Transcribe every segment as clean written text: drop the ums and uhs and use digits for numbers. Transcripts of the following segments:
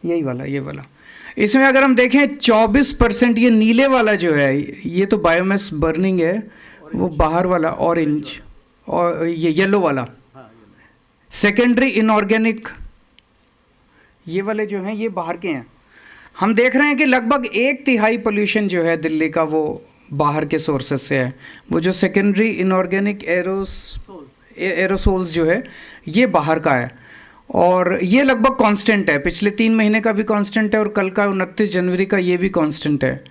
यही वाला, ये वाला। इसमें अगर हम देखें 24% ये नीले वाला जो है ये तो बायोमास बर्निंग है, वो बाहर वाला ऑरेंज और ये येलो वाला सेकेंडरी इनऑर्गेनिक, ये वाले जो हैं ये बाहर के हैं। हम देख रहे हैं कि लगभग 1/3 पोल्यूशन जो है दिल्ली का वो बाहर के सोर्सेस से है। वो जो सेकेंडरी इनऑर्गेनिक एरोसोल्स जो है ये बाहर का है, और ये लगभग कांस्टेंट है, पिछले 3 महीने का भी कांस्टेंट है और कल का 29 जनवरी का ये भी कांस्टेंट है।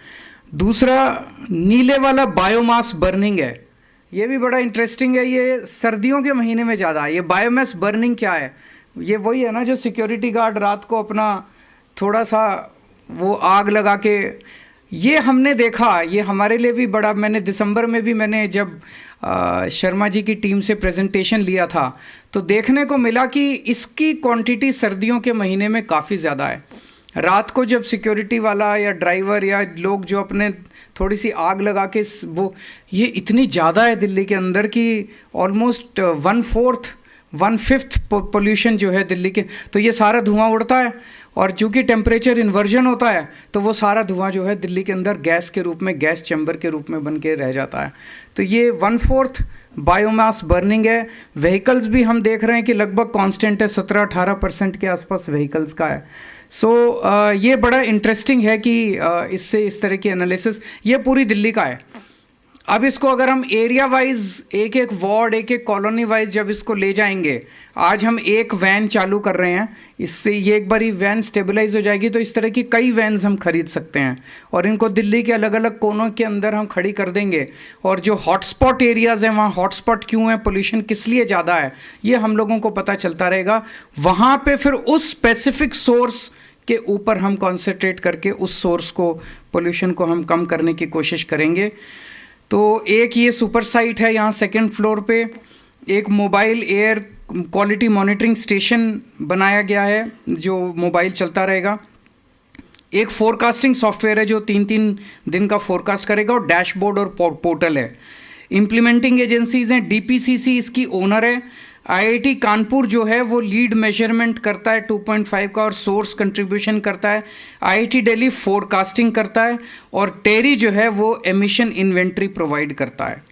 दूसरा नीले वाला बायोमास बर्निंग है, ये भी बड़ा इंटरेस्टिंग है, ये सर्दियों के महीने में ज़्यादा है। ये बायोमास बर्निंग क्या है? ये वही है ना जो सिक्योरिटी गार्ड रात को अपना थोड़ा सा वो आग लगा के, ये हमने देखा, ये हमारे लिए भी बड़ा, मैंने दिसंबर में भी मैंने जब शर्मा जी की टीम से प्रेजेंटेशन लिया था तो देखने को मिला कि इसकी क्वांटिटी सर्दियों के महीने में काफ़ी ज़्यादा है। रात को जब सिक्योरिटी वाला या ड्राइवर या लोग जो अपने थोड़ी सी आग लगा के वो, ये इतनी ज़्यादा है दिल्ली के अंदर कि ऑलमोस्ट 1/5 पोल्यूशन जो है दिल्ली के, तो ये सारा धुआं उड़ता है और चूँकि टेम्परेचर इन्वर्जन होता है तो वो सारा धुआं जो है दिल्ली के अंदर गैस के रूप में, गैस चैम्बर के रूप में बन के रह जाता है। तो ये 1/4 बायोमास बर्निंग है। व्हीकल्स भी हम देख रहे हैं कि लगभग कांस्टेंट है, 17-18% के आसपास व्हीकल्स का है। सो ये बड़ा इंटरेस्टिंग है कि इससे इस तरह की एनालिसिस, ये पूरी दिल्ली का है। अब इसको अगर हम एरिया वाइज, एक एक वार्ड, एक एक कॉलोनी वाइज जब इसको ले जाएंगे, आज हम एक वैन चालू कर रहे हैं, इससे ये एक बारी वैन स्टेबलाइज हो जाएगी तो इस तरह की कई वैन्स हम खरीद सकते हैं और इनको दिल्ली के अलग अलग कोनों के अंदर हम खड़ी कर देंगे। और जो हॉटस्पॉट एरियाज़ हैं, वहाँ हॉटस्पॉट क्यों है, पोल्यूशन किस लिए ज़्यादा है, ये हम लोगों को पता चलता रहेगा। वहाँ पे फिर उस स्पेसिफिक सोर्स के ऊपर हम कॉन्सेंट्रेट करके उस सोर्स को, पोल्यूशन को हम कम करने की कोशिश करेंगे। तो एक ये सुपर साइट है, यहाँ 2nd फ्लोर पे एक mobile air quality monitoring station बनाया गया है जो मोबाइल चलता रहेगा। एक फोरकास्टिंग सॉफ्टवेयर है जो 3-3 दिन का फोरकास्ट करेगा, और डैशबोर्ड और पोर्टल है। इम्प्लीमेंटिंग एजेंसीज हैं, डीपीसीसी इसकी ओनर है। आईआईटी कानपुर जो है वो लीड मेजरमेंट करता है 2.5 का और सोर्स कंट्रीब्यूशन करता है। आईआईटी दिल्ली फोरकास्टिंग करता है और टेरी जो है वो एमिशन इन्वेंट्री प्रोवाइड करता है।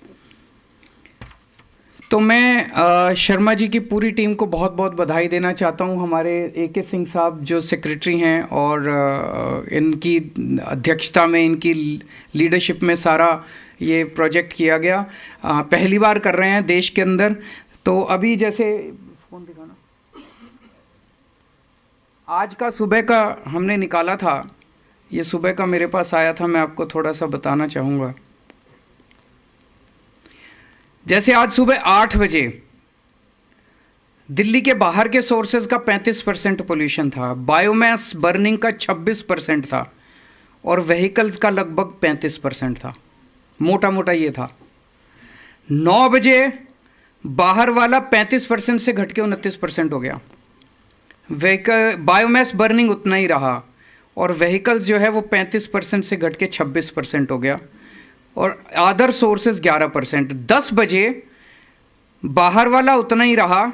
तो मैं शर्मा जी की पूरी टीम को बहुत बहुत बधाई देना चाहता हूँ। हमारे AK सिंह साहब जो सेक्रेटरी हैं और इनकी अध्यक्षता में, इनकी लीडरशिप में सारा ये प्रोजेक्ट किया गया। पहली बार कर रहे हैं देश के अंदर। तो अभी जैसे फोन दिखाना, आज का सुबह का हमने निकाला था, ये सुबह का मेरे पास आया था, मैं आपको थोड़ा सा बताना चाहूँगा। जैसे आज सुबह 8 बजे दिल्ली के बाहर के सोर्सेज का 35% पोल्यूशन था, बायोमास बर्निंग का 26% था और व्हीकल्स का लगभग 35% था। मोटा मोटा ये था। 9 बजे बाहर वाला 35% से घट के 29% हो गया। व्हीकल बायोमास बर्निंग उतना ही रहा और व्हीकल्स जो है वो 35% से घट के 26% हो गया और अदर सोर्सेज 11%। 10 बजे बाहर वाला उतना ही रहा,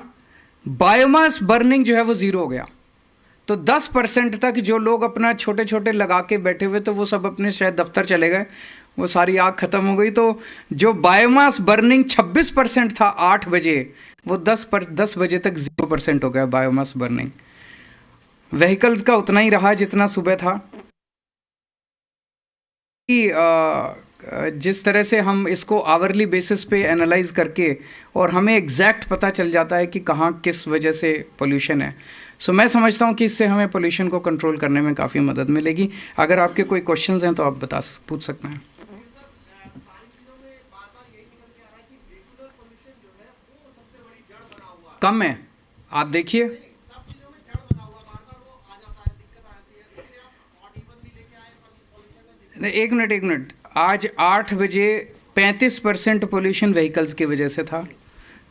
बायोमास बर्निंग जो है वो 0 हो गया। तो 10% तक जो लोग अपना छोटे छोटे लगा के बैठे हुए तो वो सब अपने शायद दफ्तर चले गए, वो सारी आग खत्म हो गई। तो जो बायोमास बर्निंग 26% था 8 बजे, वो 10 बजे तक 0% हो गया बायोमास बर्निंग। व्हीकल्स का उतना ही रहा जितना सुबह था। जिस तरह से हम इसको आवरली बेसिस पे एनालाइज करके और हमें एग्जैक्ट पता चल जाता है कि कहाँ किस वजह से पोल्यूशन है। सो मैं समझता हूँ कि इससे हमें पोल्यूशन को कंट्रोल करने में काफ़ी मदद मिलेगी। अगर आपके कोई क्वेश्चंस हैं तो आप पूछ सकते हैं। कम है, आप देखिए। एक मिनट, आज 8 बजे 35% पोल्यूशन व्हीकल्स की वजह से था।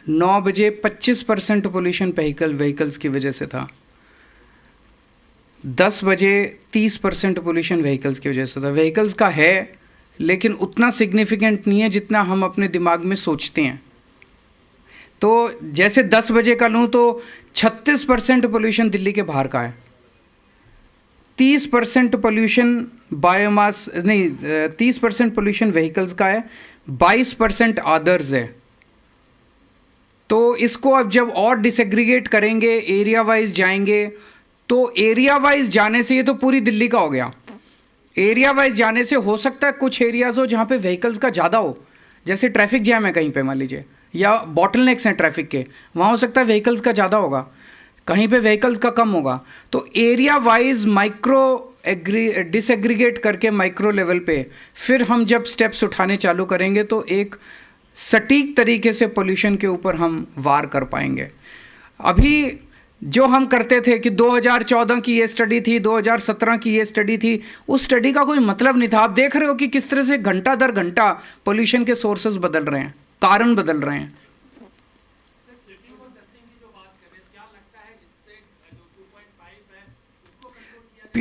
9 बजे 25% पोल्यूशन व्हीकल्स की वजह से था। 10 बजे 30% पोल्यूशन व्हीकल्स की वजह से था। व्हीकल्स का है लेकिन उतना सिग्निफिकेंट नहीं है जितना हम अपने दिमाग में सोचते हैं। तो जैसे 10 बजे का लूँ तो 36% पोल्यूशन दिल्ली के बाहर का है। 30% पोल्यूशन बायोमास नहीं, 30% पोल्यूशन व्हीकल्स का है, 22% अदर्स है। तो इसको अब जब और डिसएग्रीगेट करेंगे, एरिया वाइज जाएंगे, तो एरिया वाइज जाने से ये तो पूरी दिल्ली का हो गया। एरिया वाइज जाने से हो सकता है कुछ एरियाज हो जहाँ पे व्हीकल्स का ज़्यादा हो, जैसे ट्रैफिक जैम है कहीं पे मान लीजिए, या बॉटलनेक्स हैं ट्रैफिक के, वहाँ हो सकता है व्हीकल्स का ज़्यादा होगा, कहीं पे व्हीकल्स का कम होगा। तो एरिया वाइज माइक्रो डिसएग्रीगेट करके माइक्रो लेवल पे फिर हम जब स्टेप्स उठाने चालू करेंगे तो एक सटीक तरीके से पोल्यूशन के ऊपर हम वार कर पाएंगे। अभी जो हम करते थे कि 2014 की ये स्टडी थी, 2017 की ये स्टडी थी, उस स्टडी का कोई मतलब नहीं था। आप देख रहे हो कि किस तरह से घंटा दर घंटा पोल्यूशन के सोर्सेज बदल रहे हैं, कारण बदल रहे हैं।